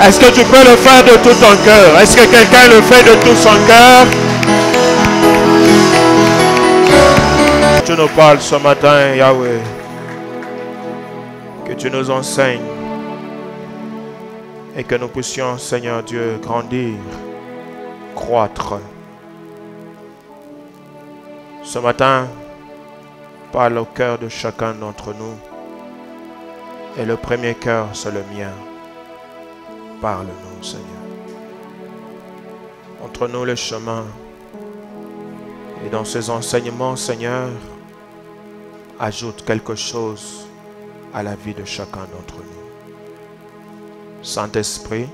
Est-ce que tu peux le faire de tout ton cœur? Est-ce que quelqu'un le fait de tout son cœur? Tu nous parles ce matin, Yahweh. Que tu nous enseignes. Et que nous puissions, Seigneur Dieu, grandir, croître. Ce matin, parle au cœur de chacun d'entre nous. Et le premier cœur, c'est le mien. Parle-nous, Seigneur. Montre-nous le chemin. Et dans ces enseignements, Seigneur, ajoute quelque chose à la vie de chacun d'entre nous. Saint-Esprit,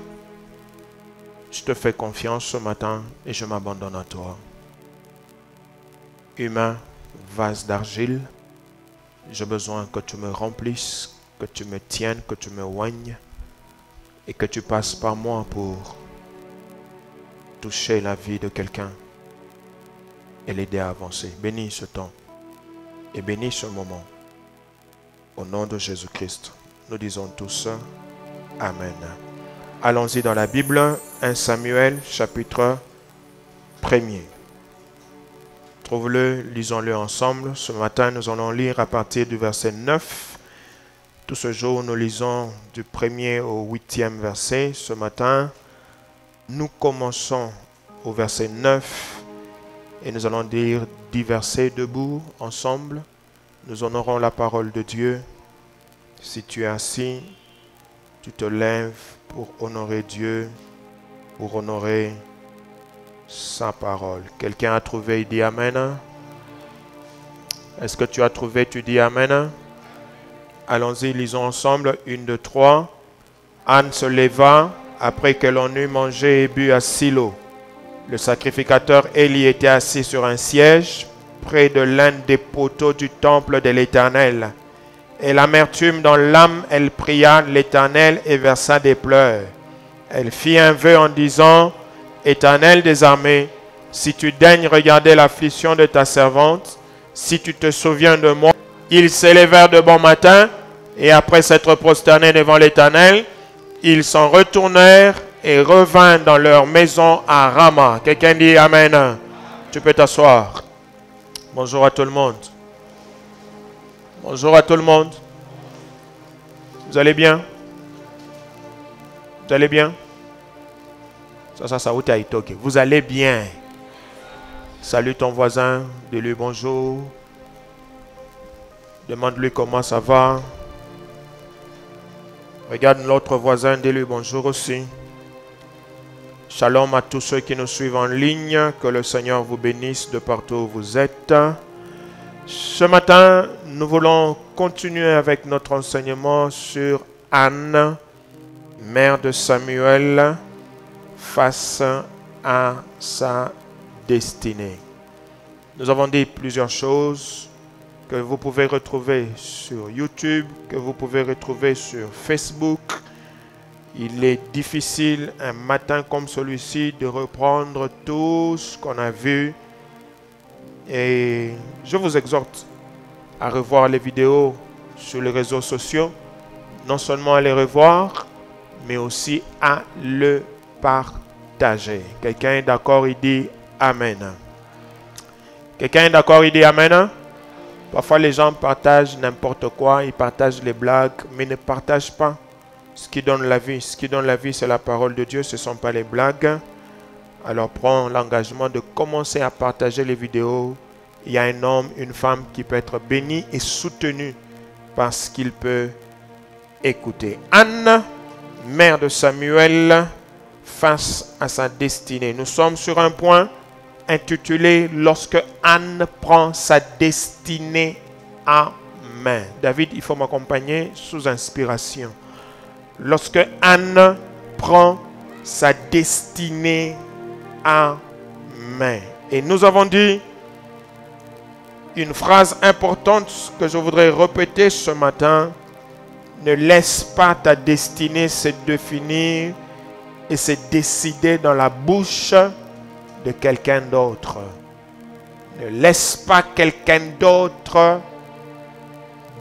je te fais confiance ce matin et je m'abandonne à toi. Humain, vase d'argile, j'ai besoin que tu me remplisses, que tu me tiennes, que tu me oignes et que tu passes par moi pour toucher la vie de quelqu'un et l'aider à avancer. Bénis ce temps et bénis ce moment. Au nom de Jésus-Christ, nous disons tous Amen. Allons-y dans la Bible, 1 Samuel, chapitre 1er. Trouve-le, lisons-le ensemble. Ce matin, nous allons lire à partir du verset 9. Tout ce jour, nous lisons du 1er au 8e verset. Ce matin, nous commençons au verset 9 et nous allons lire 10 versets debout ensemble. Nous honorons la parole de Dieu. Si tu es assis, tu te lèves pour honorer Dieu, pour honorer sa parole. Quelqu'un a trouvé, il dit Amen. Est-ce que tu as trouvé, tu dis Amen. Allons-y, lisons ensemble. 1, 2, 3. Anne se leva après que l'on eut mangé et bu à Silo. Le sacrificateur Élie était assis sur un siège près de l'un des poteaux du temple de l'Éternel. Et l'amertume dans l'âme, elle pria l'Éternel et versa des pleurs. Elle fit un vœu en disant, Éternel des armées, si tu daignes regarder l'affliction de ta servante, si tu te souviens de moi. Ils s'élevèrent de bon matin, et après s'être prosternés devant l'Éternel, ils s'en retournèrent et revinrent dans leur maison à Rama. Quelqu'un dit Amen. Tu peux t'asseoir. Bonjour à tout le monde. Bonjour à tout le monde. Vous allez bien? Vous allez bien? Vous allez bien? Salue ton voisin, dis-lui bonjour. Demande-lui comment ça va. Regarde l'autre voisin, dis-lui bonjour aussi. Shalom à tous ceux qui nous suivent en ligne. Que le Seigneur vous bénisse de partout où vous êtes. Ce matin, nous voulons continuer avec notre enseignement sur Anne, mère de Samuel, face à sa destinée. Nous avons dit plusieurs choses que vous pouvez retrouver sur YouTube, que vous pouvez retrouver sur Facebook. Il est difficile un matin comme celui-ci de reprendre tout ce qu'on a vu. Et je vous exhorte à revoir les vidéos sur les réseaux sociaux. Non seulement à les revoir, mais aussi à le partager. Quelqu'un est d'accord, il dit Amen. Quelqu'un est d'accord, il dit Amen. Parfois les gens partagent n'importe quoi, ils partagent les blagues, mais ne partagent pas ce qui donne la vie. Ce qui donne la vie, c'est la parole de Dieu, ce ne sont pas les blagues. Alors prends l'engagement de commencer à partager les vidéos. Il y a un homme, une femme qui peut être béni et soutenu parce qu'il peut écouter. Anne, mère de Samuel, face à sa destinée. Nous sommes sur un point intitulé « Lorsque Anne prend sa destinée en main ». David, il faut m'accompagner sous inspiration. Lorsque Anne prend sa destinée en main. Et nous avons dit une phrase importante que je voudrais répéter ce matin. Ne laisse pas ta destinée se définir et se décider dans la bouche de quelqu'un d'autre. Ne laisse pas quelqu'un d'autre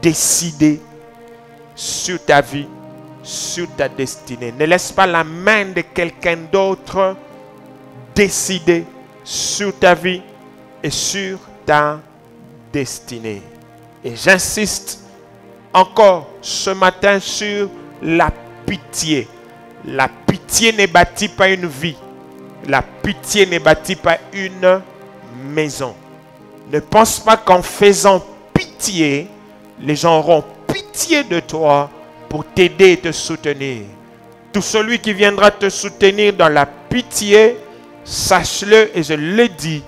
décider sur ta vie, sur ta destinée. Ne laisse pas la main de quelqu'un d'autre décider sur ta vie et sur ta destinée. Et j'insiste encore ce matin sur la pitié. La pitié ne bâtit pas une vie. La pitié ne bâtit pas une maison. Ne pense pas qu'en faisant pitié, les gens auront pitié de toi pour t'aider et te soutenir. Tout celui qui viendra te soutenir dans la pitié, sache-le et je le dis,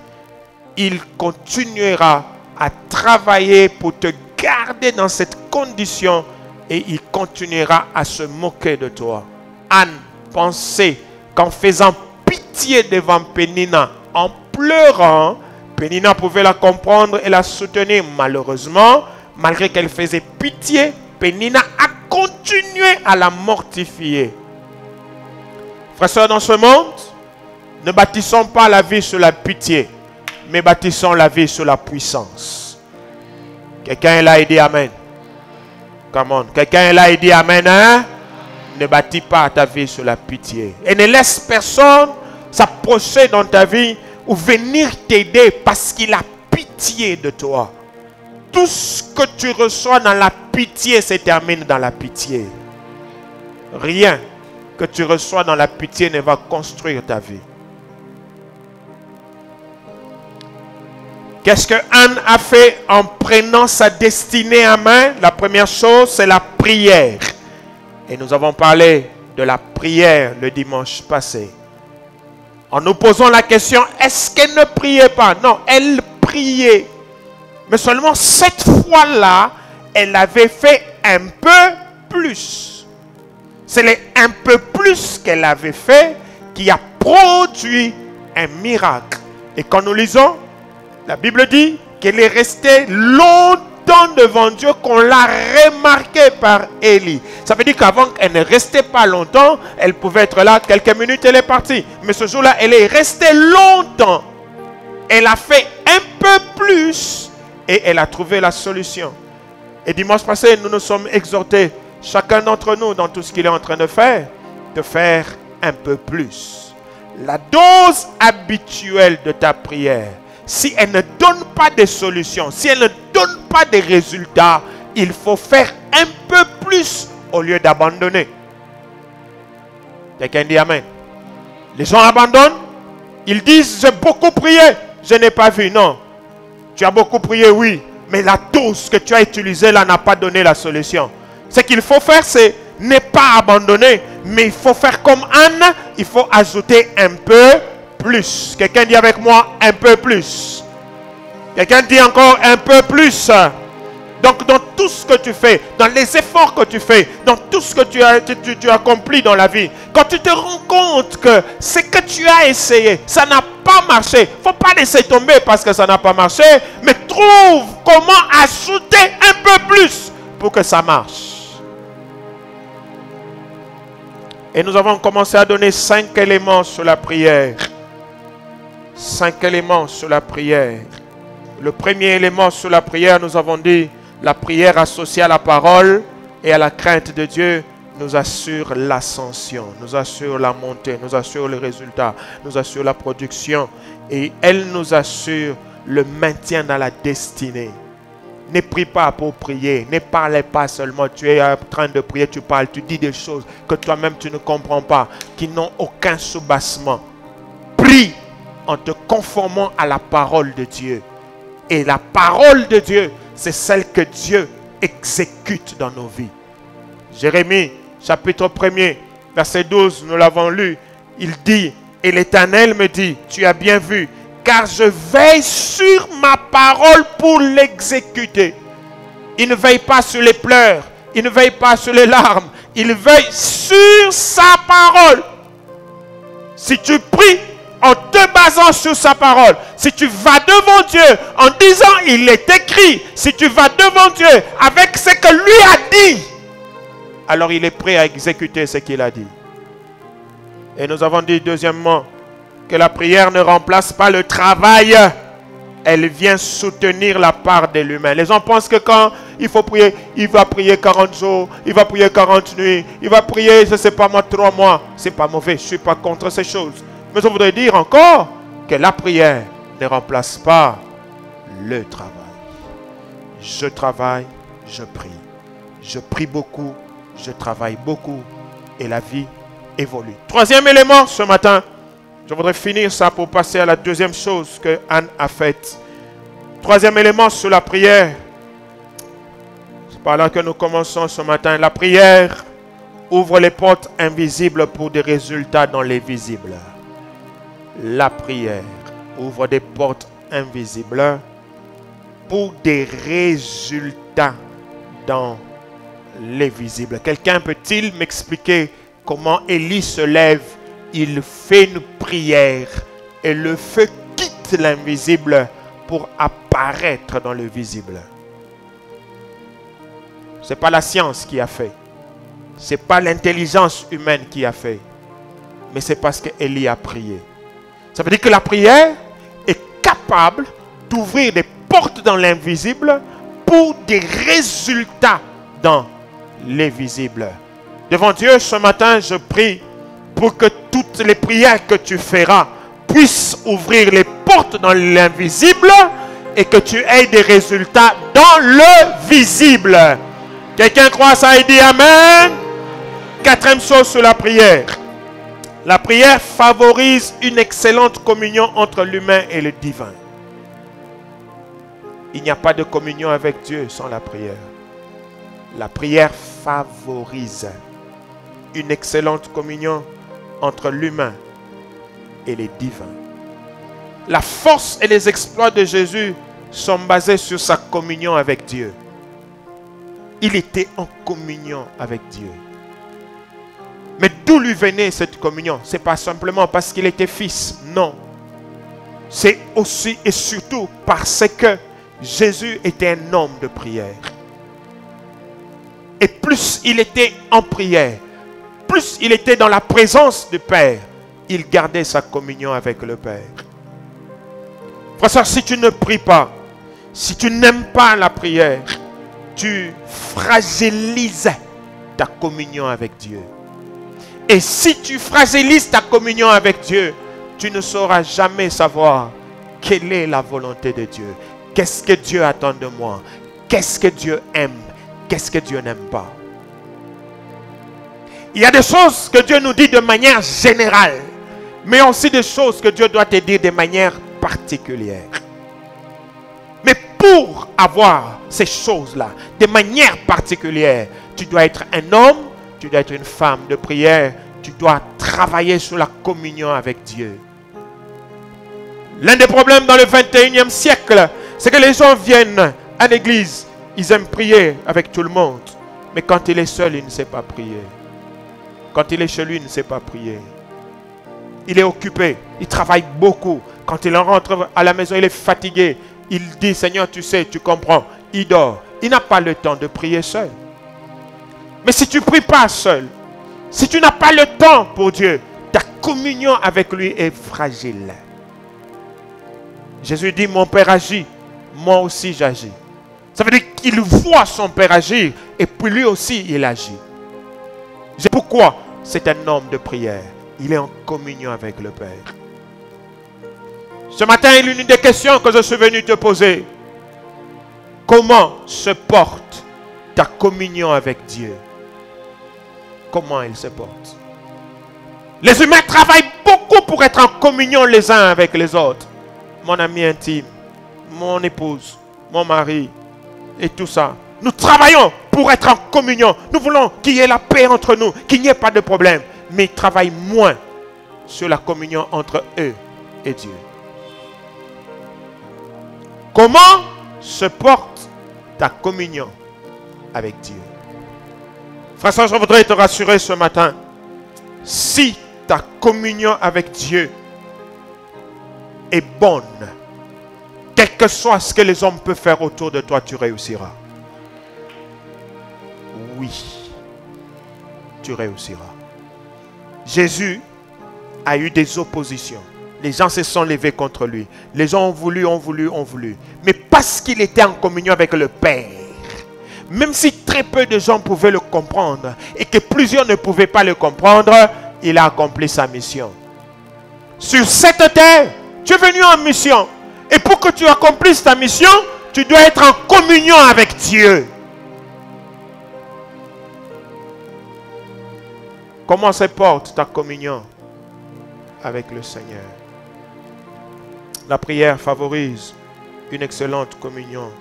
il continuera à travailler pour te garder dans cette condition et il continuera à se moquer de toi. Anne pensait qu'en faisant pitié devant Pénina, en pleurant, Pénina pouvait la comprendre et la soutenir. Malheureusement, malgré qu'elle faisait pitié, Pénina a continué à la mortifier. Frères et sœurs, dans ce monde, ne bâtissons pas la vie sur la pitié, mais bâtissons la vie sur la puissance. Quelqu'un est là et dit Amen. Come on. Quelqu'un est là et dit Amen. Hein? Ne bâtis pas ta vie sur la pitié. Et ne laisse personne s'approcher dans ta vie ou venir t'aider parce qu'il a pitié de toi. Tout ce que tu reçois dans la pitié se termine dans la pitié. Rien que tu reçois dans la pitié ne va construire ta vie. Qu'est-ce que Anne a fait en prenant sa destinée en main? La première chose, c'est la prière. Et nous avons parlé de la prière le dimanche passé. En nous posant la question, est-ce qu'elle ne priait pas? Non, elle priait. Mais seulement cette fois-là, elle avait fait un peu plus. C'est le un peu plus qu'elle avait fait qui a produit un miracle. Et quand nous lisons, la Bible dit qu'elle est restée longtemps devant Dieu, qu'on l'a remarqué par Élie. Ça veut dire qu'avant, elle ne restait pas longtemps. Elle pouvait être là quelques minutes, elle est partie. Mais ce jour-là, elle est restée longtemps. Elle a fait un peu plus et elle a trouvé la solution. Et dimanche passé, nous nous sommes exhortés, chacun d'entre nous, dans tout ce qu'il est en train de faire un peu plus. La dose habituelle de ta prière, si elle ne donne pas de solution, si elle ne donne pas de résultats, il faut faire un peu plus au lieu d'abandonner. Quelqu'un dit Amen. Les gens abandonnent. Ils disent, j'ai beaucoup prié, je n'ai pas vu. Non. Tu as beaucoup prié, oui. Mais la dose que tu as utilisée là n'a pas donné la solution. Ce qu'il faut faire, c'est ne pas abandonner. Mais il faut faire comme Anne, il faut ajouter un peu plus. Quelqu'un dit avec moi un peu plus. Quelqu'un dit encore un peu plus. Donc dans tout ce que tu fais, dans les efforts que tu fais, dans tout ce que tu accomplis dans la vie, quand tu te rends compte que ce que tu as essayé, ça n'a pas marché, il ne faut pas laisser tomber parce que ça n'a pas marché, mais trouve comment ajouter un peu plus pour que ça marche. Et nous avons commencé à donner 5 éléments sur la prière. 5 éléments sur la prière. Le premier élément sur la prière, nous avons dit, la prière associée à la parole et à la crainte de Dieu nous assure l'ascension, nous assure la montée, nous assure le résultat, nous assure la production et elle nous assure le maintien dans la destinée. Ne prie pas pour prier, ne parlez pas seulement, tu es en train de prier, tu parles, tu dis des choses que toi-même tu ne comprends pas, qui n'ont aucun soubassement. Prie en te conformant à la parole de Dieu. Et la parole de Dieu, c'est celle que Dieu exécute dans nos vies. Jérémie, chapitre 1er, verset 12, nous l'avons lu. Il dit, et l'Éternel me dit, tu as bien vu, car je veille sur ma parole pour l'exécuter. Il ne veille pas sur les pleurs, il ne veille pas sur les larmes, il veille sur sa parole. Si tu pries en te basant sur sa parole, si tu vas devant Dieu en disant il est écrit, si tu vas devant Dieu avec ce que lui a dit, alors il est prêt à exécuter ce qu'il a dit. Et nous avons dit deuxièmement que la prière ne remplace pas le travail. elle vient soutenir la part de l'humain. Les gens pensent que quand il faut prier, il va prier 40 jours, il va prier 40 nuits, il va prier, je ne sais pas moi, 3 mois. Ce n'est pas mauvais, je ne suis pas contre ces choses. Mais je voudrais dire encore que la prière ne remplace pas le travail. Je travaille, je prie. Je prie beaucoup, je travaille beaucoup et la vie évolue. Troisième élément ce matin, je voudrais finir ça pour passer à la deuxième chose que Anne a faite. Troisième élément sur la prière. C'est par là que nous commençons ce matin. La prière ouvre les portes invisibles pour des résultats dans les visibles. La prière ouvre des portes invisibles pour des résultats dans les visibles. Quelqu'un peut-il m'expliquer comment Élie se lève, il fait une prière et le feu quitte l'invisible pour apparaître dans le visible? Ce n'est pas la science qui a fait. Ce n'est pas l'intelligence humaine qui a fait. Mais c'est parce qu'Élie a prié. Ça veut dire que la prière est capable d'ouvrir des portes dans l'invisible pour des résultats dans les visibles. Devant Dieu, ce matin, je prie pour que toutes les prières que tu feras puissent ouvrir les portes dans l'invisible et que tu aies des résultats dans le visible. Quelqu'un croit ça et dit Amen? Quatrième chose sur la prière. La prière favorise une excellente communion entre l'humain et le divin. Il n'y a pas de communion avec Dieu sans la prière. La prière favorise une excellente communion entre l'humain et les divins. La force et les exploits de Jésus sont basés sur sa communion avec Dieu. Il était en communion avec Dieu. Mais d'où lui venait cette communion? Ce n'est pas simplement parce qu'il était fils, non. C'est aussi et surtout parce que Jésus était un homme de prière. Et plus il était en prière, plus il était dans la présence du Père, il gardait sa communion avec le Père. Frère, si tu ne pries pas, si tu n'aimes pas la prière, tu fragilises ta communion avec Dieu. Et si tu fragilises ta communion avec Dieu, tu ne sauras jamais savoir quelle est la volonté de Dieu. Qu'est-ce que Dieu attend de moi? Qu'est-ce que Dieu aime? Qu'est-ce que Dieu n'aime pas? Il y a des choses que Dieu nous dit de manière générale, mais aussi des choses que Dieu doit te dire de manière particulière. Mais pour avoir ces choses-là, de manière particulière, tu dois être un homme, tu dois être une femme de prière, tu dois travailler sur la communion avec Dieu. L'un des problèmes dans le 21e siècle, c'est que les gens viennent à l'église, ils aiment prier avec tout le monde, mais quand il est seul, il ne sait pas prier. Quand il est chez lui, il ne sait pas prier. Il est occupé, il travaille beaucoup. Quand il rentre à la maison, il est fatigué. Il dit, Seigneur, tu sais, tu comprends. Il dort. Il n'a pas le temps de prier seul. Mais si tu ne pries pas seul, si tu n'as pas le temps pour Dieu, ta communion avec lui est fragile. Jésus dit, mon Père agit, moi aussi j'agis. Ça veut dire qu'il voit son Père agir et puis lui aussi il agit. Pourquoi? C'est un homme de prière. Il est en communion avec le Père. Ce matin, il y a une des questions que je suis venu te poser. Comment se porte ta communion avec Dieu? Comment elle se porte? Les humains travaillent beaucoup pour être en communion les uns avec les autres. Mon ami intime, mon épouse, mon mari et tout ça. Nous travaillons pour être en communion. Nous voulons qu'il y ait la paix entre nous, qu'il n'y ait pas de problème. Mais ils travaillent moins sur la communion entre eux et Dieu. Comment se porte ta communion avec Dieu? Frère, je voudrais te rassurer ce matin. Si ta communion avec Dieu est bonne, quel que soit ce que les hommes peuvent faire autour de toi, tu réussiras. Oui, tu réussiras. Jésus a eu des oppositions. Les gens se sont levés contre lui. Les gens ont voulu. Mais parce qu'il était en communion avec le Père, même si très peu de gens pouvaient le comprendre et que plusieurs ne pouvaient pas le comprendre, il a accompli sa mission. Sur cette terre, tu es venu en mission. Et pour que tu accomplisses ta mission, tu dois être en communion avec Dieu. Comment se porte ta communion avec le Seigneur? La prière favorise une excellente communion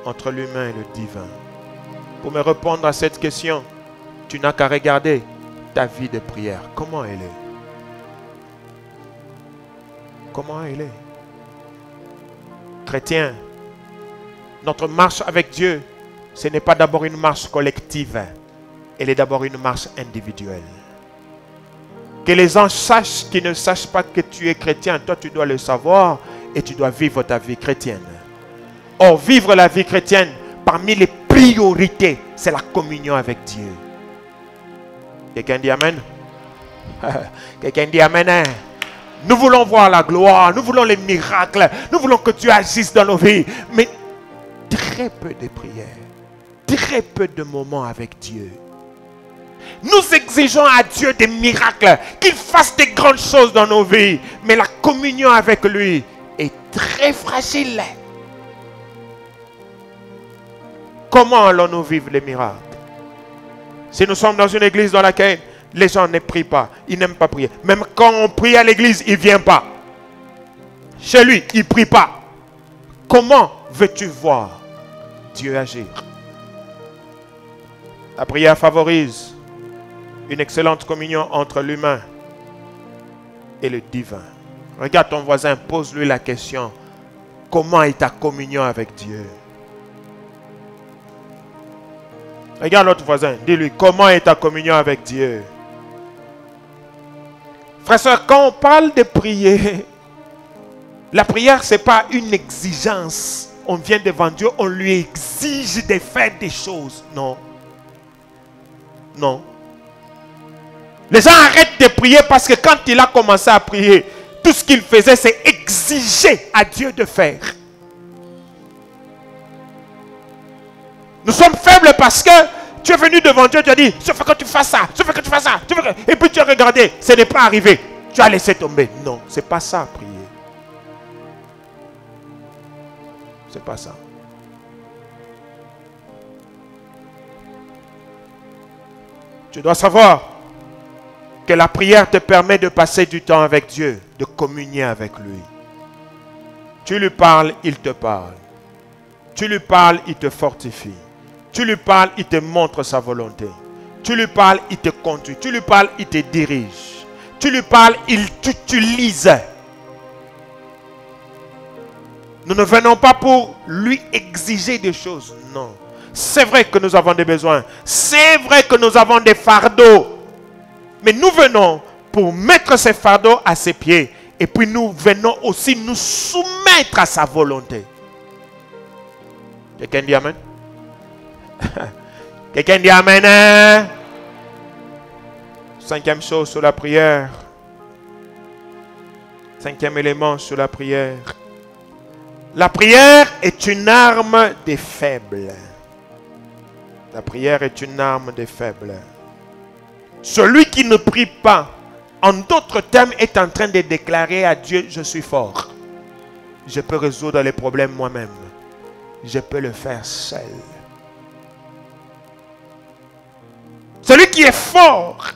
entre l'humain et le divin. Pour me répondre à cette question, tu n'as qu'à regarder ta vie de prière. Comment elle est? Comment elle est? Chrétien, notre marche avec Dieu, ce n'est pas d'abord une marche collective. Elle est d'abord une marche individuelle. Que les gens sachent qu'ils ne sachent pas que tu es chrétien. Toi, tu dois le savoir et tu dois vivre ta vie chrétienne. Or, vivre la vie chrétienne, parmi les priorités, c'est la communion avec Dieu. Quelqu'un dit Amen? Quelqu'un dit Amen, hein? Nous voulons voir la gloire, nous voulons les miracles, nous voulons que Dieu agisse dans nos vies. Mais très peu de prières, très peu de moments avec Dieu. Nous exigeons à Dieu des miracles, qu'il fasse des grandes choses dans nos vies. Mais la communion avec lui est très fragile. Comment allons-nous vivre les miracles? Si nous sommes dans une église dans laquelle les gens ne prient pas, ils n'aiment pas prier. Même quand on prie à l'église, il ne vient pas. Chez lui, il ne prie pas. Comment veux-tu voir Dieu agir? La prière favorise une excellente communion entre l'humain et le divin. Regarde ton voisin, pose-lui la question. Comment est ta communion avec Dieu? Regarde l'autre voisin, dis-lui, comment est ta communion avec Dieu? Frère, soeur, quand on parle de prier, la prière, ce n'est pas une exigence. On vient devant Dieu, on lui exige de faire des choses. Non. Non. Les gens arrêtent de prier parce que quand il a commencé à prier, tout ce qu'il faisait, c'est exiger à Dieu de faire. Nous sommes faibles parce que tu es venu devant Dieu, tu as dit, je veux que tu fasses ça, je veux que tu fasses ça, et puis tu as regardé, ce n'est pas arrivé. Tu as laissé tomber. Non, ce n'est pas ça, prier. C'est pas ça. Tu dois savoir que la prière te permet de passer du temps avec Dieu, de communier avec lui. Tu lui parles, il te parle. Tu lui parles, il te fortifie. Tu lui parles, il te montre sa volonté. Tu lui parles, il te conduit. Tu lui parles, il te dirige. Tu lui parles, il t'utilise. Nous ne venons pas pour lui exiger des choses. Non. C'est vrai que nous avons des besoins. C'est vrai que nous avons des fardeaux. Mais nous venons pour mettre ces fardeaux à ses pieds. Et puis nous venons aussi nous soumettre à sa volonté. Quelqu'un dit Amen? Quelqu'un dit Amen, hein? Cinquième chose sur la prière. Cinquième élément sur la prière. La prière est une arme des faibles. La prière est une arme des faibles. Celui qui ne prie pas, en d'autres termes, est en train de déclarer à Dieu, je suis fort. Je peux résoudre les problèmes moi-même. Je peux le faire seul. Celui qui est fort,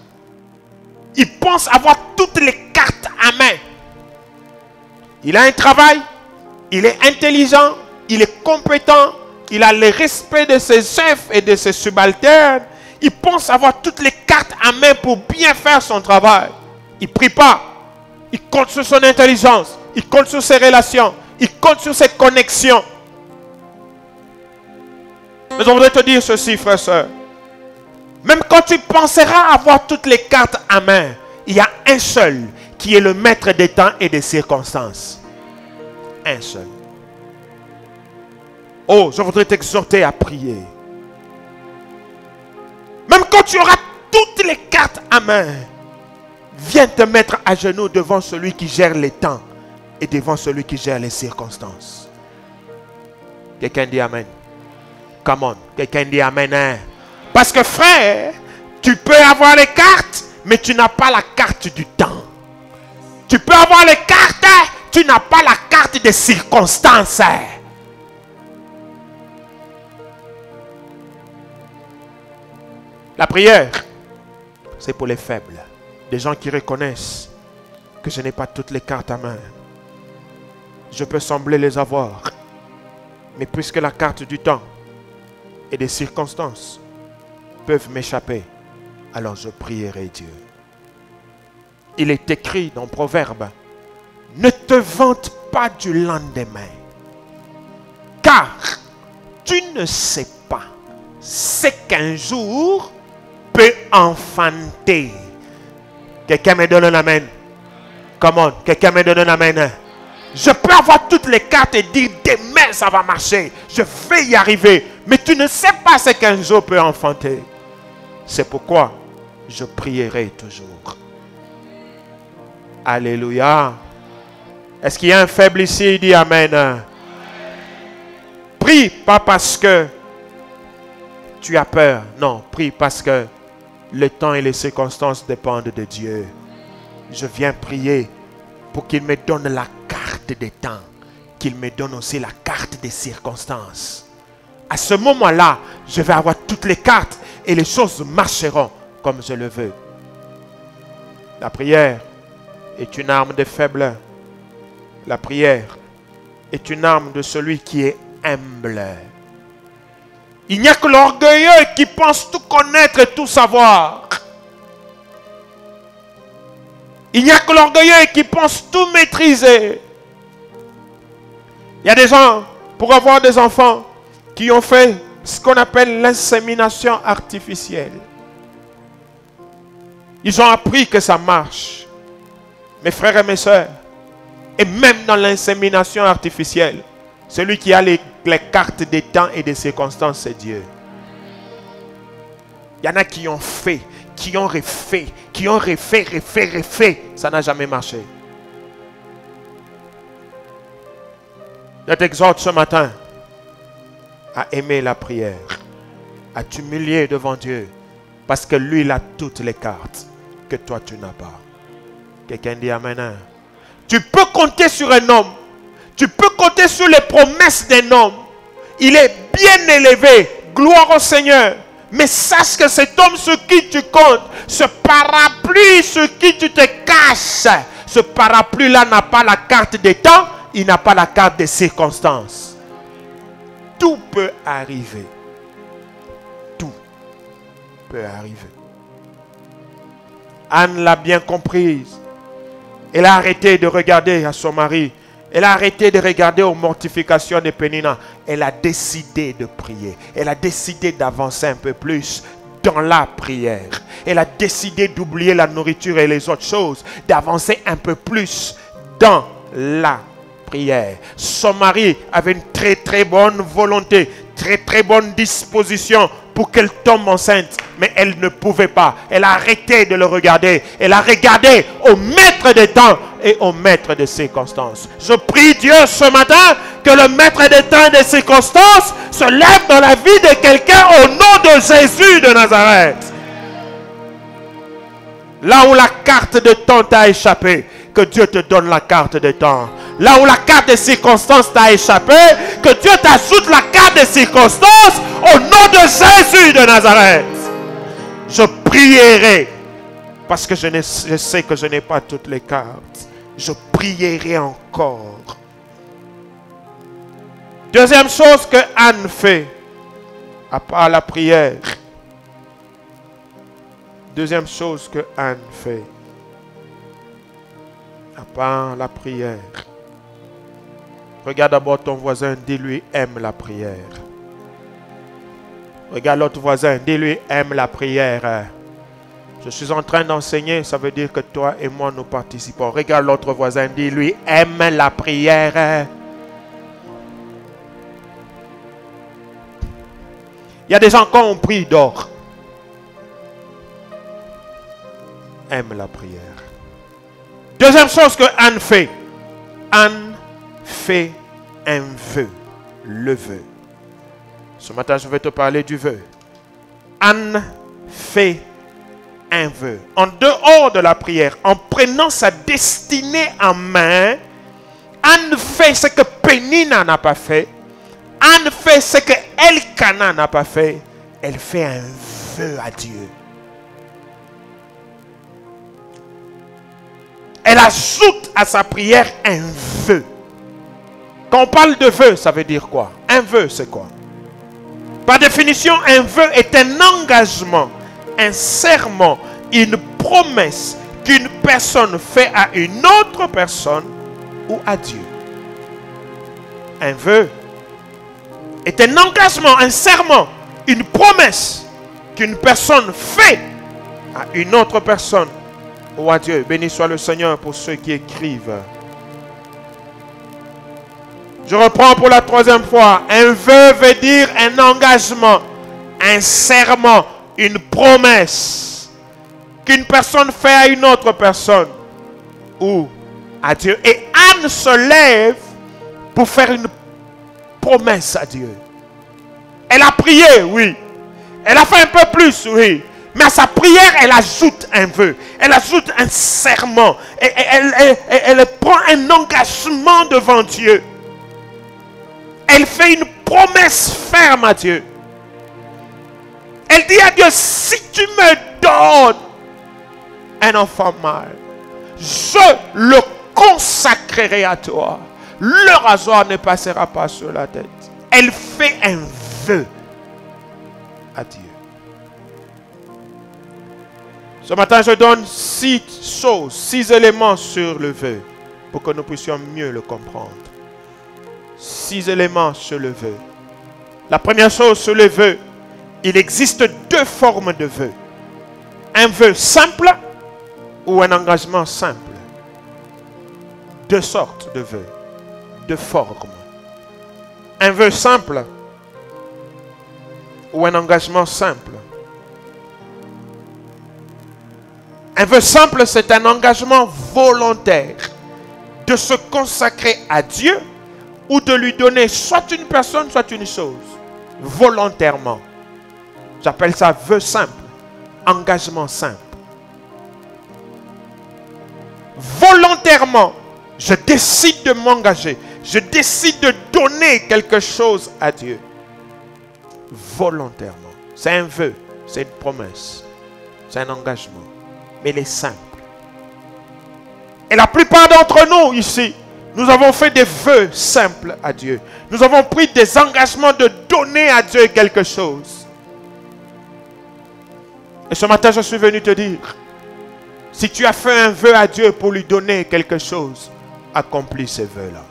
il pense avoir toutes les cartes à main. Il a un travail, il est intelligent, il est compétent, il a le respect de ses chefs et de ses subalternes. Il pense avoir toutes les cartes à main pour bien faire son travail. Il ne prie pas. Il compte sur son intelligence. Il compte sur ses relations. Il compte sur ses connexions. Mais on voudrait te dire ceci, frère, soeur. Même quand tu penseras avoir toutes les cartes à main, il y a un seul qui est le maître des temps et des circonstances. Un seul. Oh, je voudrais t'exhorter à prier. Même quand tu auras toutes les cartes à main, Viens te mettre à genoux devant celui qui gère les temps et devant celui qui gère les circonstances. Quelqu'un dit Amen. Come on. Quelqu'un dit Amen. Hein? Parce que frère, tu peux avoir les cartes, mais tu n'as pas la carte du temps. Tu peux avoir les cartes, tu n'as pas la carte des circonstances. La prière, c'est pour les faibles. Des gens qui reconnaissent que je n'ai pas toutes les cartes à main. Je peux sembler les avoir. Mais puisque la carte du temps et des circonstances peuvent m'échapper, alors je prierai Dieu. Il est écrit dans Proverbe, ne te vante pas du lendemain, car tu ne sais pas ce qu'un jour peut enfanter. Quelqu'un me donne un amen. Comment? Quelqu'un me donne un amen. Je peux avoir toutes les cartes et dire demain ça va marcher. Je vais y arriver. Mais tu ne sais pas ce qu'un jour peut enfanter. C'est pourquoi je prierai toujours. Alléluia. Est-ce qu'il y a un faible ici? Il dit Amen. Prie pas parce que tu as peur. Non, prie parce que le temps et les circonstances dépendent de Dieu. Je viens prier pour qu'il me donne la carte des temps, qu'il me donne aussi la carte des circonstances. À ce moment-là, je vais avoir toutes les cartes et les choses marcheront comme je le veux. La prière est une arme des faibles. La prière est une arme de celui qui est humble. Il n'y a que l'orgueilleux qui pense tout connaître et tout savoir. Il n'y a que l'orgueilleux qui pense tout maîtriser. Il y a des gens, pour avoir des enfants, qui ont fait ce qu'on appelle l'insémination artificielle. Ils ont appris que ça marche. Mes frères et mes sœurs, et même dans l'insémination artificielle, celui qui a les cartes des temps et des circonstances, c'est Dieu. Il y en a qui ont fait, qui ont refait, qui ont refait. Ça n'a jamais marché. Je t'exhorte ce matin à aimer la prière, à t'humilier devant Dieu, parce que lui, il a toutes les cartes que toi, tu n'as pas. Quelqu'un dit Amen. Tu peux compter sur un homme. Tu peux compter sur les promesses d'un homme. Il est bien élevé. Gloire au Seigneur. Mais sache que cet homme sur qui tu comptes, ce parapluie sur qui tu te caches, ce parapluie-là n'a pas la carte des temps, il n'a pas la carte des circonstances. Tout peut arriver. Tout peut arriver. Anne l'a bien comprise. Elle a arrêté de regarder à son mari. Elle a arrêté de regarder aux mortifications de Pénina. Elle a décidé de prier. Elle a décidé d'avancer un peu plus dans la prière. Elle a décidé d'oublier la nourriture et les autres choses, d'avancer un peu plus dans la prière. Son mari avait une très bonne volonté, très bonne disposition pour qu'elle tombe enceinte, mais elle ne pouvait pas. Elle a arrêté de le regarder. Elle a regardé au maître des temps et au maître des circonstances. Je prie Dieu ce matin que le maître des temps et des circonstances se lève dans la vie de quelqu'un au nom de Jésus de Nazareth. Là où la carte de temps t'a échappé, que Dieu te donne la carte de temps. Là où la carte des circonstances t'a échappé, que Dieu t'ajoute la carte des circonstances au nom de Jésus de Nazareth. Je prierai parce que je sais que je n'ai pas toutes les cartes. Je prierai encore. Deuxième chose que Anne fait, à part la prière. Deuxième chose que Anne fait, à part la prière. Regarde d'abord ton voisin, dis-lui aime la prière. Regarde l'autre voisin, dis-lui aime la prière. Je suis en train d'enseigner, ça veut dire que toi et moi nous participons. Regarde l'autre voisin, dis-lui aime la prière. Il y a des gens quand on prie d'or. Aime la prière. Deuxième chose que Anne fait. Anne fait un vœu. Le vœu. Ce matin, je vais te parler du vœu. Anne fait un vœu. En dehors de la prière, en prenant sa destinée en main, Anne fait ce que Pénina n'a pas fait. Anne fait ce que Elkana n'a pas fait. Elle fait un vœu à Dieu. Elle ajoute à sa prière un vœu. Quand on parle de vœu, ça veut dire quoi? Un vœu, c'est quoi? Par définition, un vœu est un engagement, un serment, une promesse qu'une personne fait à une autre personne ou à Dieu. Un vœu est un engagement, un serment, une promesse qu'une personne fait à une autre personne ou à Dieu. Béni soit le Seigneur pour ceux qui écrivent. Je reprends pour la troisième fois. Un vœu veut dire un engagement, un serment, une promesse qu'une personne fait à une autre personne ou à Dieu. Et Anne se lève pour faire une promesse à Dieu. Elle a prié, oui. Elle a fait un peu plus, oui. Mais à sa prière, elle ajoute un vœu. Elle ajoute un serment. Elle prend un engagement devant Dieu. Elle fait une promesse ferme à Dieu. Elle dit à Dieu, si tu me donnes un enfant mâle, je le consacrerai à toi. Le rasoir ne passera pas sur la tête. Elle fait un vœu à Dieu. Ce matin, je donne 6 choses, 6 éléments sur le vœu pour que nous puissions mieux le comprendre. 6 éléments sur le vœu. La première chose sur le vœu, il existe 2 formes de vœu. Un vœu simple ou un engagement simple. 2 sortes de vœux, 2 formes. Un vœu simple ou un engagement simple. Un vœu simple, c'est un engagement volontaire de se consacrer à Dieu ou de lui donner soit une personne, soit une chose, volontairement. J'appelle ça vœu simple, engagement simple. Volontairement, je décide de m'engager, je décide de donner quelque chose à Dieu. Volontairement. C'est un vœu, c'est une promesse, c'est un engagement. Mais il est simple. Et la plupart d'entre nous ici, nous avons fait des vœux simples à Dieu. Nous avons pris des engagements de donner à Dieu quelque chose. Et ce matin, je suis venu te dire, si tu as fait un vœu à Dieu pour lui donner quelque chose, accomplis ces vœux-là.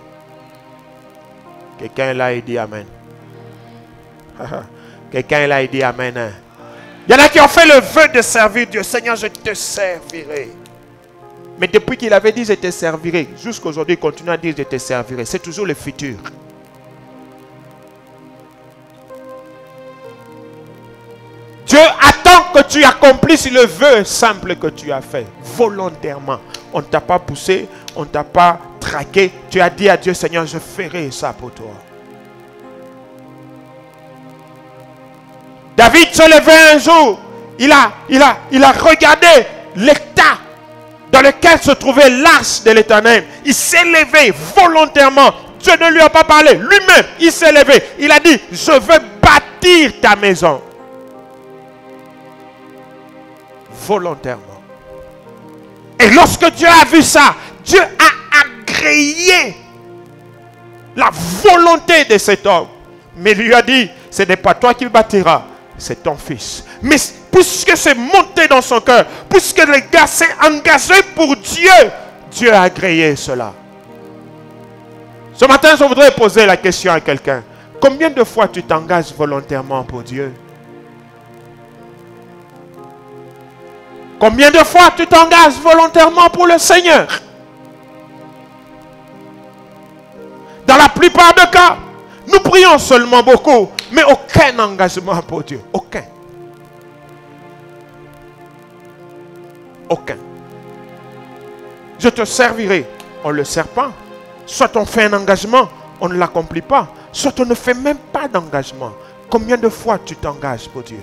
Quelqu'un là, il dit Amen. Quelqu'un là, il dit Amen. Hein? Il y en a qui ont fait le vœu de servir Dieu. Seigneur, je te servirai. Mais depuis qu'il avait dit je te servirai, jusqu'à aujourd'hui, il continue à dire je te servirai. C'est toujours le futur. Dieu attend que tu accomplisses le vœu simple que tu as fait. Volontairement. On ne t'a pas poussé, on ne t'a pas traqué. Tu as dit à Dieu, Seigneur, je ferai ça pour toi. David se levait un jour, il a regardé l'état dans lequel se trouvait l'arche de l'Éternel. Il s'est levé volontairement. Dieu ne lui a pas parlé. Lui-même, il s'est levé. Il a dit, je veux bâtir ta maison. Volontairement. Et lorsque Dieu a vu ça, Dieu a agréé la volonté de cet homme. Mais il lui a dit, ce n'est pas toi qui bâtiras, c'est ton fils. Mais puisque c'est monté dans son cœur, puisque le gars s'est engagé pour Dieu, Dieu a agréé cela. Ce matin, je voudrais poser la question à quelqu'un. Combien de fois tu t'engages volontairement pour Dieu? Combien de fois tu t'engages volontairement pour le Seigneur? Dans la plupart des cas, nous prions seulement beaucoup, mais aucun engagement pour Dieu. Aucun. Aucun. je te servirai. On ne le sert pas. Soit on fait un engagement, on ne l'accomplit pas. Soit on ne fait même pas d'engagement. Combien de fois tu t'engages pour Dieu?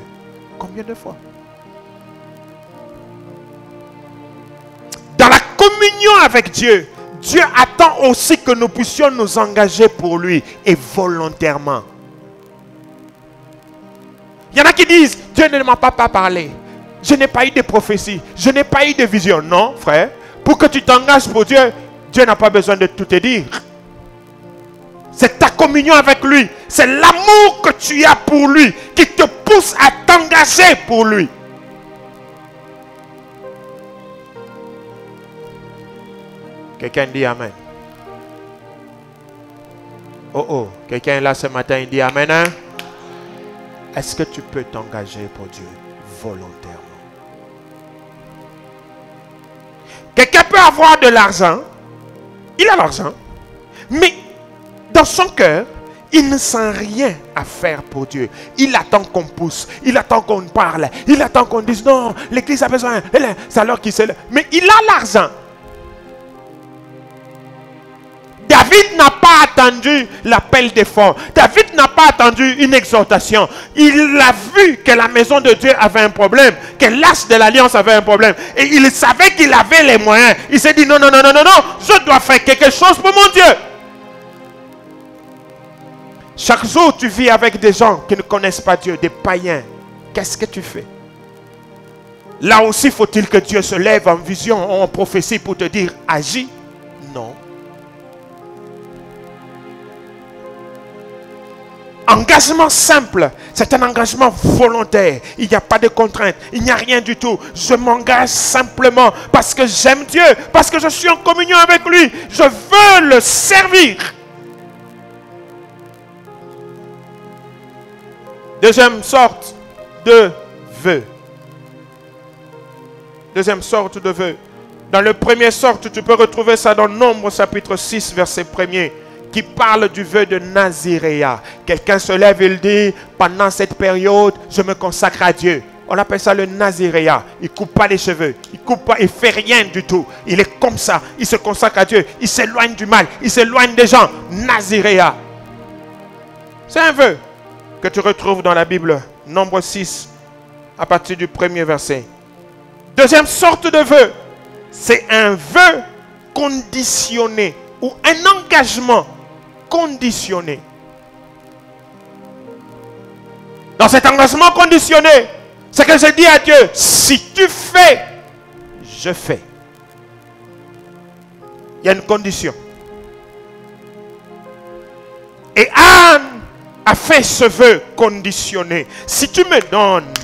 Combien de fois? Dans la communion avec Dieu, Dieu attend aussi que nous puissions nous engager pour lui et volontairement. Il y en a qui disent, Dieu ne m'a pas parlé. Je n'ai pas eu de prophétie. Je n'ai pas eu de vision. Non, frère. Pour que tu t'engages pour Dieu, Dieu n'a pas besoin de tout te dire. C'est ta communion avec lui. C'est l'amour que tu as pour lui qui te pousse à t'engager pour lui. Quelqu'un dit Amen. Oh oh, quelqu'un est là ce matin, il dit Amen. Hein? Est-ce que tu peux t'engager pour Dieu volontairement? Quelqu'un peut avoir de l'argent. Il a l'argent. Mais dans son cœur, il ne sent rien à faire pour Dieu. Il attend qu'on pousse. Il attend qu'on parle. Il attend qu'on dise non, l'église a besoin. C'est alors qu'il se lève. Mais il a l'argent. David n'a pas attendu l'appel des fonds. David n'a pas attendu une exhortation. Il a vu que la maison de Dieu avait un problème, que l'arche de l'alliance avait un problème. Et il savait qu'il avait les moyens. Il s'est dit non, non, non, non, non, non, je dois faire quelque chose pour mon Dieu. Chaque jour, tu vis avec des gens qui ne connaissent pas Dieu, des païens. Qu'est-ce que tu fais? Là aussi, faut-il que Dieu se lève en vision, en prophétie pour te dire agis? Non. Engagement simple, c'est un engagement volontaire. Il n'y a pas de contrainte, il n'y a rien du tout. Je m'engage simplement parce que j'aime Dieu, parce que je suis en communion avec lui. Je veux le servir. Deuxième sorte de vœu. Deuxième sorte de vœu. Dans le premier sorte, tu peux retrouver ça dans Nombre chapitre 6, verset 1er. Qui parle du vœu de Naziréa. Quelqu'un se lève et il dit, pendant cette période, je me consacre à Dieu. On appelle ça le Naziréa. Il ne coupe pas les cheveux. Il coupe pas, il ne fait rien du tout. Il est comme ça. Il se consacre à Dieu. Il s'éloigne du mal. Il s'éloigne des gens. Naziréa. C'est un vœu que tu retrouves dans la Bible. Nombre 6, à partir du premier verset. Deuxième sorte de vœu. C'est un vœu conditionné ou un engagement conditionné. Dans cet engagement conditionné, c'est que je dis à Dieu, si tu fais, je fais. Il y a une condition. Et Anne a fait ce vœu conditionné. Si tu me donnes,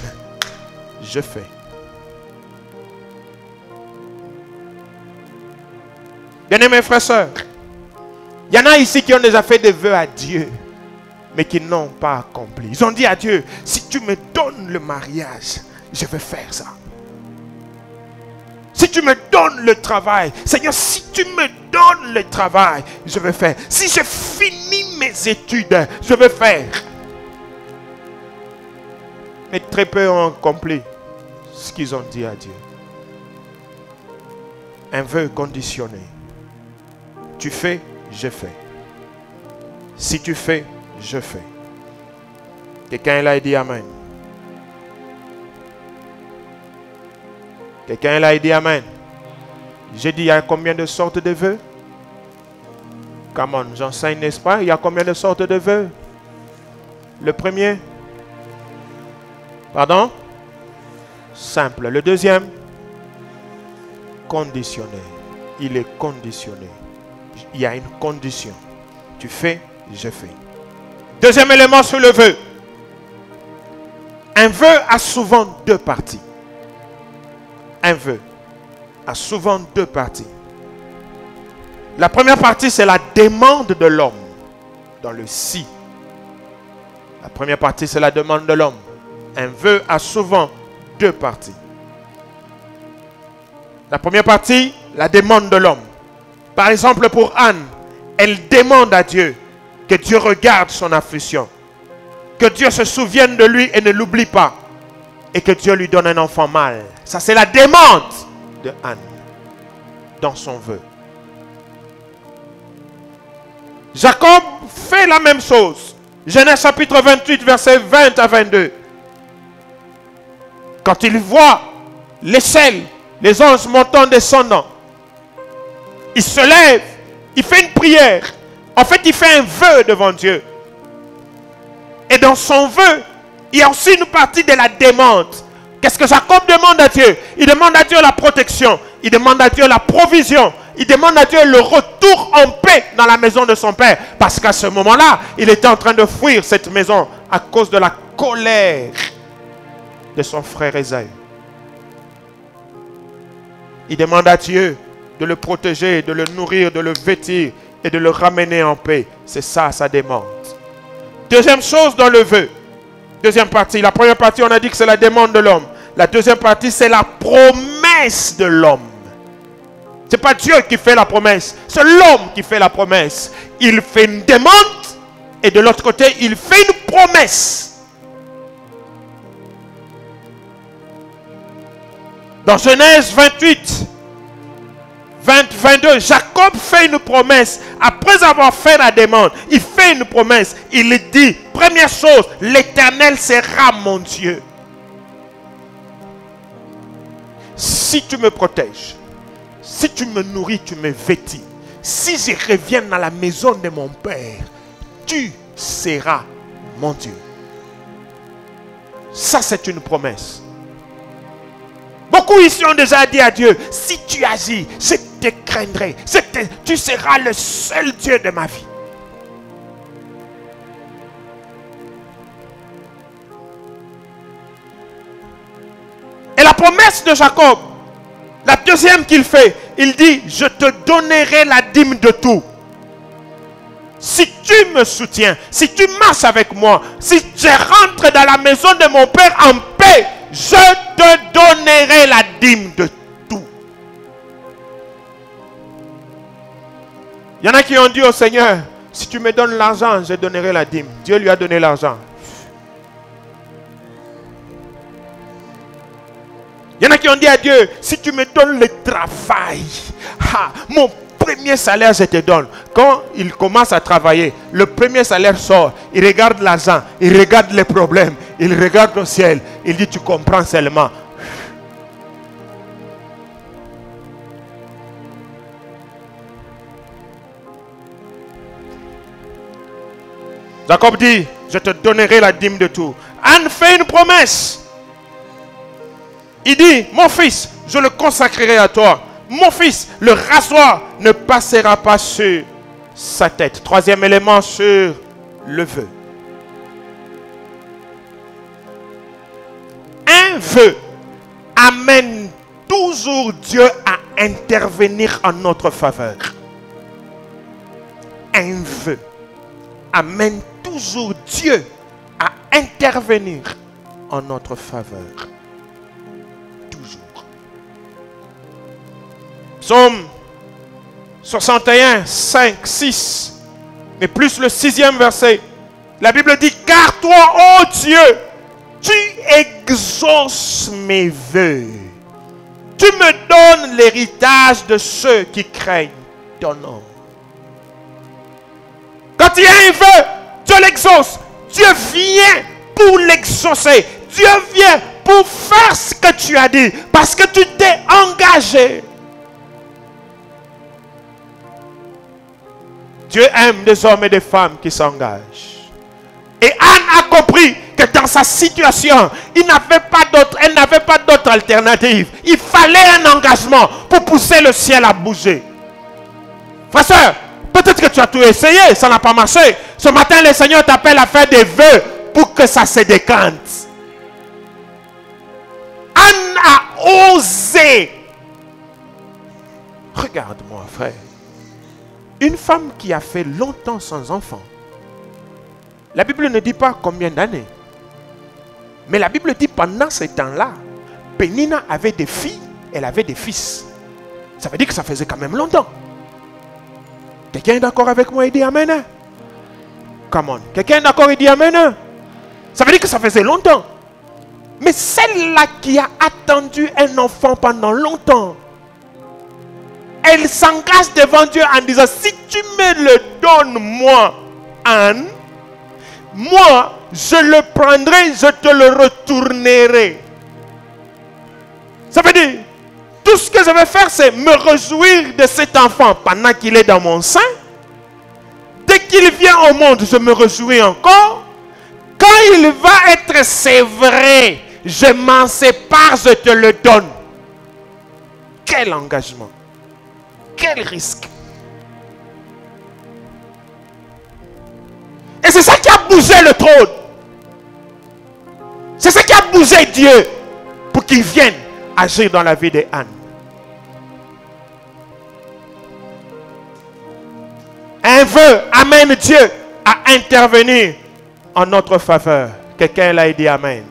je fais. Bien-aimés frères et sœurs, il y en a ici qui ont déjà fait des vœux à Dieu, mais qui n'ont pas accompli. Ils ont dit à Dieu, si tu me donnes le mariage, je vais faire ça. Si tu me donnes le travail, Seigneur, si tu me donnes le travail, je vais faire. Si je finis mes études, je vais faire. Mais très peu ont accompli ce qu'ils ont dit à Dieu. Un vœu conditionné. Tu fais, je fais. Si tu fais, je fais. Quelqu'un est là et dit Amen. Quelqu'un est là et dit Amen. J'ai dit, il y a combien de sortes de vœux? Come on, j'enseigne, n'est-ce pas? Il y a combien de sortes de vœux? Le premier? Pardon? Simple. Le deuxième? Conditionné. Il est conditionné. Il y a une condition. Tu fais, je fais. Deuxième élément sur le vœu. Un vœu a souvent deux parties. Un vœu a souvent deux parties. La première partie, c'est la demande de l'homme. Dans le si. La première partie, c'est la demande de l'homme. Un vœu a souvent deux parties. La première partie, la demande de l'homme. Par exemple, pour Anne, elle demande à Dieu que Dieu regarde son affliction. Que Dieu se souvienne de lui et ne l'oublie pas. Et que Dieu lui donne un enfant mâle. Ça, c'est la demande de Anne. dans son vœu. Jacob fait la même chose. Genèse chapitre 28, versets 20 à 22. Quand il voit l'échelle, les anges montant, descendant, il se lève, il fait une prière. En fait, il fait un vœu devant Dieu. Et dans son vœu, il y a aussi une partie de la demande. Qu'est-ce que Jacob demande à Dieu? Il demande à Dieu la protection. Il demande à Dieu la provision. Il demande à Dieu le retour en paix dans la maison de son père. Parce qu'à ce moment-là, il était en train de fuir cette maison à cause de la colère de son frère Ésaü. Il demande à Dieu de le protéger, de le nourrir, de le vêtir et de le ramener en paix. C'est ça sa demande. Deuxième chose dans le vœu. Deuxième partie. La première partie, on a dit que c'est la demande de l'homme. La deuxième partie, c'est la promesse de l'homme. Ce n'est pas Dieu qui fait la promesse. C'est l'homme qui fait la promesse. Il fait une demande et de l'autre côté, il fait une promesse. Dans Genèse 28, 22, Jacob fait une promesse. Après avoir fait la demande, il fait une promesse. Il dit, première chose, l'Éternel sera mon Dieu. Si tu me protèges, si tu me nourris, tu me vêtis, si je reviens dans la maison de mon Père, tu seras mon Dieu. Ça, c'est une promesse. Beaucoup ici ont déjà dit à Dieu, si tu agis, je te craindrai. Tu seras le seul Dieu de ma vie. Et la promesse de Jacob, la deuxième qu'il fait, il dit, je te donnerai la dîme de tout. Si tu me soutiens, si tu marches avec moi, si je rentre dans la maison de mon Père en paix, je te donnerai la dîme de tout. Il y en a qui ont dit au Seigneur, si tu me donnes l'argent, je donnerai la dîme. Dieu lui a donné l'argent. Il y en a qui ont dit à Dieu, si tu me donnes le travail, mon premier salaire je te donne. Quand il commence à travailler, le premier salaire sort, il regarde l'argent, il regarde les problèmes, il regarde au ciel, il dit tu comprends seulement. Jacob dit, je te donnerai la dîme de tout. Anne fait une promesse. Il dit, mon fils, je le consacrerai à toi. Mon fils, le rasoir ne passera pas sur sa tête. Troisième élément sur le vœu. Un vœu amène toujours Dieu à intervenir en notre faveur. Un vœu amène toujours Dieu à intervenir en notre faveur. Psaume 61, 5, 6, mais plus le 6e verset. La Bible dit, car toi, ô Dieu, tu exauces mes vœux. Tu me donnes l'héritage de ceux qui craignent ton nom. Quand il y a un vœu, Dieu l'exauce. Dieu vient pour l'exaucer. Dieu vient pour faire ce que tu as dit. Parce que tu t'es engagé. Dieu aime des hommes et des femmes qui s'engagent. Et Anne a compris que dans sa situation, elle n'avait pas d'autre alternative. Il fallait un engagement pour pousser le ciel à bouger. Frère, soeur, peut-être que tu as tout essayé, ça n'a pas marché. Ce matin, le Seigneur t'appelle à faire des vœux pour que ça se décante. Anne a osé. Regarde-moi, frère. Une femme qui a fait longtemps sans enfant. La Bible ne dit pas combien d'années. Mais la Bible dit pendant ce temps-là, Pénina avait des filles, elle avait des fils. Ça veut dire que ça faisait quand même longtemps. Quelqu'un est d'accord avec moi et dit Amen? Come on. Quelqu'un est d'accord et dit Amen? Ça veut dire que ça faisait longtemps. Mais celle-là qui a attendu un enfant pendant longtemps, elle s'engage devant Dieu en disant, si tu me le donnes, moi, Anne, moi, je le prendrai, je te le retournerai. Ça veut dire, tout ce que je vais faire, c'est me réjouir de cet enfant pendant qu'il est dans mon sein. Dès qu'il vient au monde, je me réjouis encore. Quand il va être sévré, je m'en sépare, je te le donne. Quel engagement! Quel risque! Et c'est ça qui a bougé le trône. C'est ça qui a bougé Dieu pour qu'il vienne agir dans la vie de Anne. Un vœu amène Dieu à intervenir en notre faveur. Quelqu'un l'a dit amen.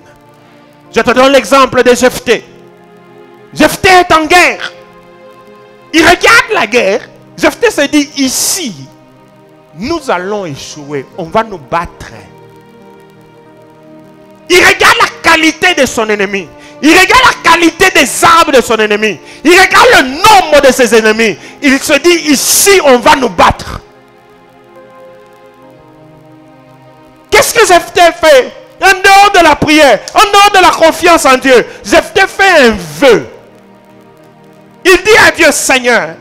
Je te donne l'exemple de Jephthé. Jephthé est en guerre. Il regarde la guerre. Jephthé se dit, ici, nous allons échouer. On va nous battre. Il regarde la qualité de son ennemi. Il regarde la qualité des armes de son ennemi. Il regarde le nombre de ses ennemis. Il se dit, ici, on va nous battre. Qu'est-ce que Jephthé fait? En dehors de la prière, en dehors de la confiance en Dieu, Jephthé fait un vœu. Il dit à Dieu, Seigneur,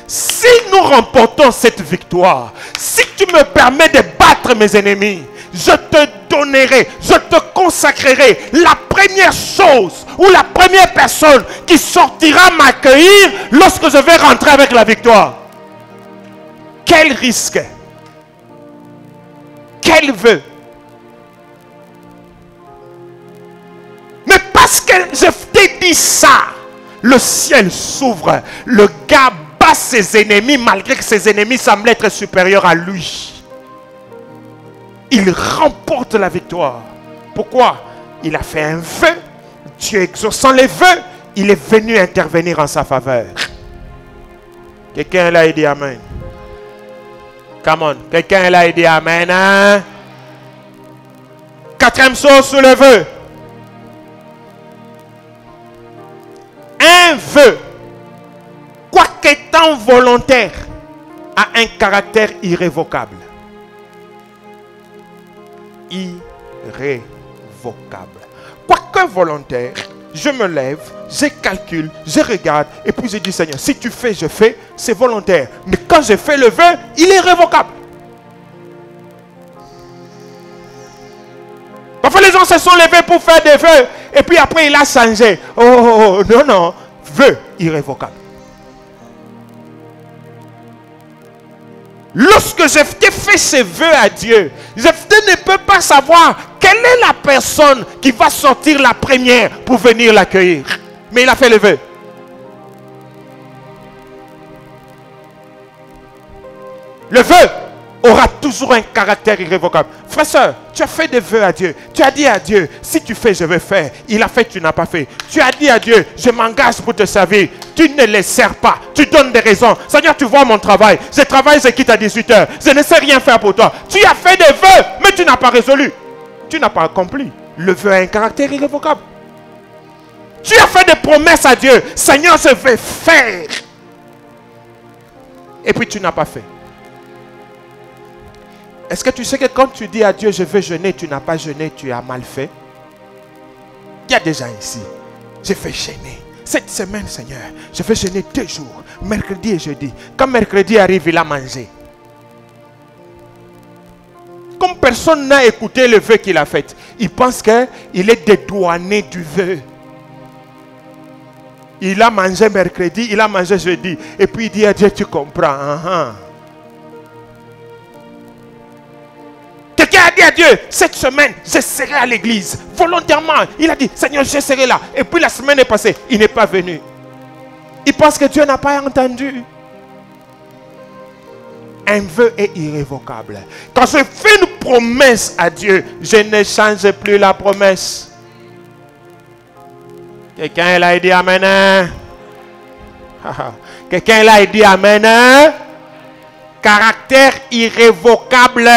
si nous remportons cette victoire, si tu me permets de battre mes ennemis, je te donnerai, je te consacrerai la première chose ou la première personne qui sortira m'accueillir lorsque je vais rentrer avec la victoire. Quel risque! Quel vœu! Mais parce que Jephthé dit ça, le ciel s'ouvre. Le gars bat ses ennemis malgré que ses ennemis semblent être supérieurs à lui. Il remporte la victoire. Pourquoi? Il a fait un vœu. Dieu exaucant les vœux, il est venu intervenir en sa faveur. Quelqu'un l'a dit amen. Come on. Quelqu'un l'a dit amen. Hein? Quatrième chose sous le vœu. Un vœu, quoiqu'étant volontaire, a un caractère irrévocable. Irrévocable. Quoique volontaire, je me lève, je calcule, je regarde, et puis je dis, Seigneur, si tu fais, je fais, c'est volontaire. Mais quand je fais le vœu, il est irrévocable. Parfois les gens se sont levés pour faire des vœux, et puis après il a changé. Oh, non, non, vœu irrévocable. Lorsque Jephthé fait ses vœux à Dieu, Jephthé ne peut pas savoir quelle est la personne qui va sortir la première pour venir l'accueillir. Mais il a fait le vœu. Le vœu aura toujours un caractère irrévocable. Frère, soeur, tu as fait des vœux à Dieu. Tu as dit à Dieu, si tu fais, je vais faire. Il a fait, tu n'as pas fait. Tu as dit à Dieu, je m'engage pour te servir. Tu ne les sers pas. Tu donnes des raisons. Seigneur, tu vois mon travail. Je travaille, je quitte à 18h. Je ne sais rien faire pour toi. Tu as fait des vœux, mais tu n'as pas résolu. Tu n'as pas accompli. Le vœu a un caractère irrévocable. Tu as fait des promesses à Dieu. Seigneur, je vais faire. Et puis tu n'as pas fait. Est-ce que tu sais que quand tu dis à Dieu, je veux jeûner, tu n'as pas jeûné, tu as mal fait? Il y a des gens ici. Je vais jeûner. Cette semaine, Seigneur, je vais jeûner 2 jours. Mercredi et jeudi. Quand mercredi arrive, il a mangé. Comme personne n'a écouté le vœu qu'il a fait, il pense qu'il est dédouané du vœu. Il a mangé mercredi, il a mangé jeudi. Et puis il dit à Dieu, tu comprends. Quelqu'un a dit à Dieu, cette semaine, je serai à l'église. Volontairement, il a dit, Seigneur, je serai là. Et puis la semaine est passée, il n'est pas venu. Il pense que Dieu n'a pas entendu. Un vœu est irrévocable. Quand je fais une promesse à Dieu, je ne change plus la promesse. Quelqu'un l'a dit amen. Quelqu'un l'a dit amen. Caractère irrévocable.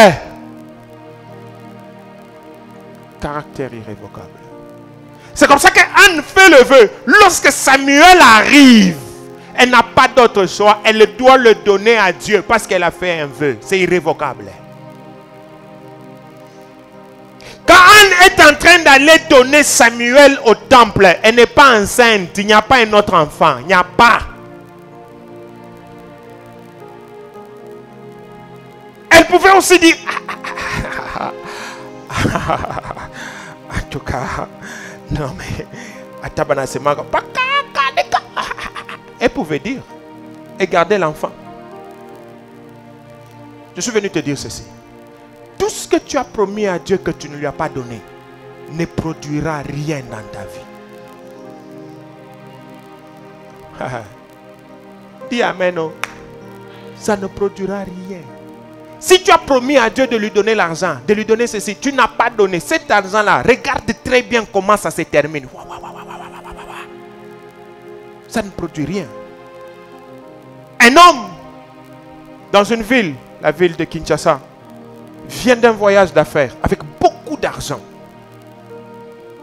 Caractère irrévocable. C'est comme ça qu'Anne fait le vœu. Lorsque Samuel arrive, Elle n'a pas d'autre choix. Elle doit le donner à Dieu parce qu'elle a fait un vœu. C'est irrévocable. Quand Anne est en train d'aller donner Samuel au temple, elle n'est pas enceinte. Il n'y a pas un autre enfant. Il n'y a pas. Elle pouvait aussi dire... En tout cas, non mais... Elle pouvait dire et garder l'enfant. Je suis venu te dire ceci. Tout ce que tu as promis à Dieu que tu ne lui as pas donné ne produira rien dans ta vie. Dis amen. Oh. Ça ne produira rien. Si tu as promis à Dieu de lui donner l'argent, de lui donner ceci, tu n'as pas donné cet argent-là. Regarde très bien comment ça se termine. Ça ne produit rien. Un homme dans une ville, la ville de Kinshasa, vient d'un voyage d'affaires avec beaucoup d'argent.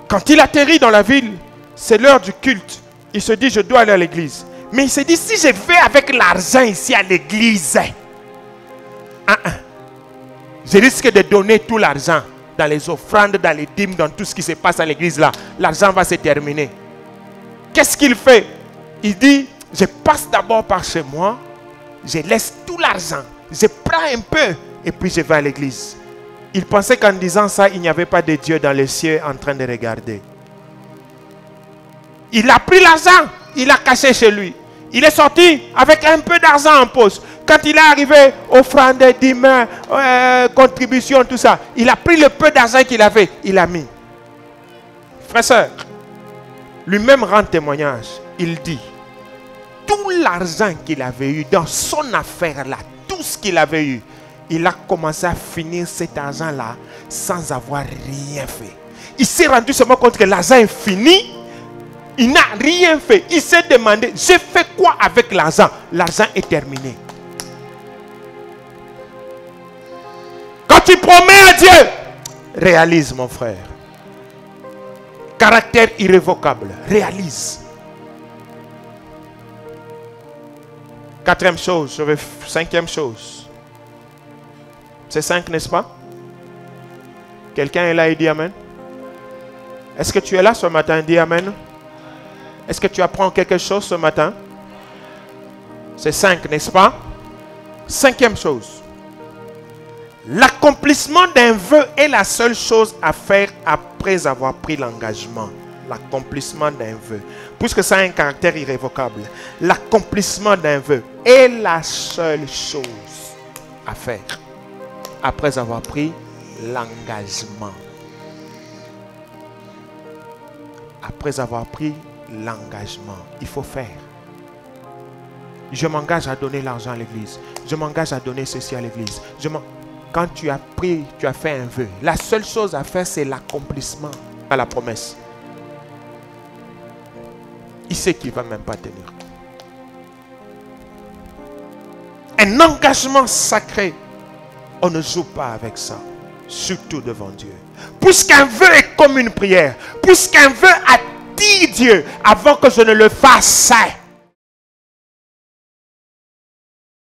Quand il atterrit dans la ville, c'est l'heure du culte. Il se dit, je dois aller à l'église. Mais il se dit, si je vais avec l'argent ici à l'église, je risque de donner tout l'argent dans les offrandes, dans les dîmes, dans tout ce qui se passe à l'église là. L'argent va se terminer. Qu'est-ce qu'il fait? Il dit, je passe d'abord par chez moi, je laisse tout l'argent, je prends un peu et puis je vais à l'église. Il pensait qu'en disant ça, il n'y avait pas de Dieu dans les cieux en train de regarder. Il a pris l'argent, il l'a caché chez lui. Il est sorti avec un peu d'argent en poche. Quand il est arrivé, offrande, dîmes, contribution, tout ça, il a pris le peu d'argent qu'il avait, il a mis. Frère, sœur, lui-même rend témoignage. Il dit, tout l'argent qu'il avait eu dans son affaire là, tout ce qu'il avait eu, il a commencé à finir cet argent-là sans avoir rien fait. Il s'est rendu seulement compte que l'argent est fini. Il n'a rien fait. Il s'est demandé, j'ai fait quoi avec l'argent? L'argent est terminé. Quand tu promets à Dieu, réalise mon frère. Caractère irrévocable, réalise. Quatrième chose, cinquième chose. C'est 5, n'est-ce pas? Quelqu'un est là et dit Amen. Est-ce que tu es là ce matin et dis Amen? Est-ce que tu apprends quelque chose ce matin? C'est 5, n'est-ce pas? Cinquième chose. L'accomplissement d'un vœu est la seule chose à faire après avoir pris l'engagement. L'accomplissement d'un vœu. Puisque ça a un caractère irrévocable. L'accomplissement d'un vœu est la seule chose à faire après avoir pris l'engagement. Après avoir pris l'engagement, il faut faire. Je m'engage à donner l'argent à l'église. Je m'engage à donner ceci à l'église. Quand tu as pris, tu as fait un vœu. La seule chose à faire, c'est l'accomplissement à la promesse. Il sait qu'il ne va même pas tenir. Un engagement sacré, on ne joue pas avec ça. Surtout devant Dieu. Puisqu'un vœu est comme une prière. Puisqu'un vœu attire Dieu avant que je ne le fasse.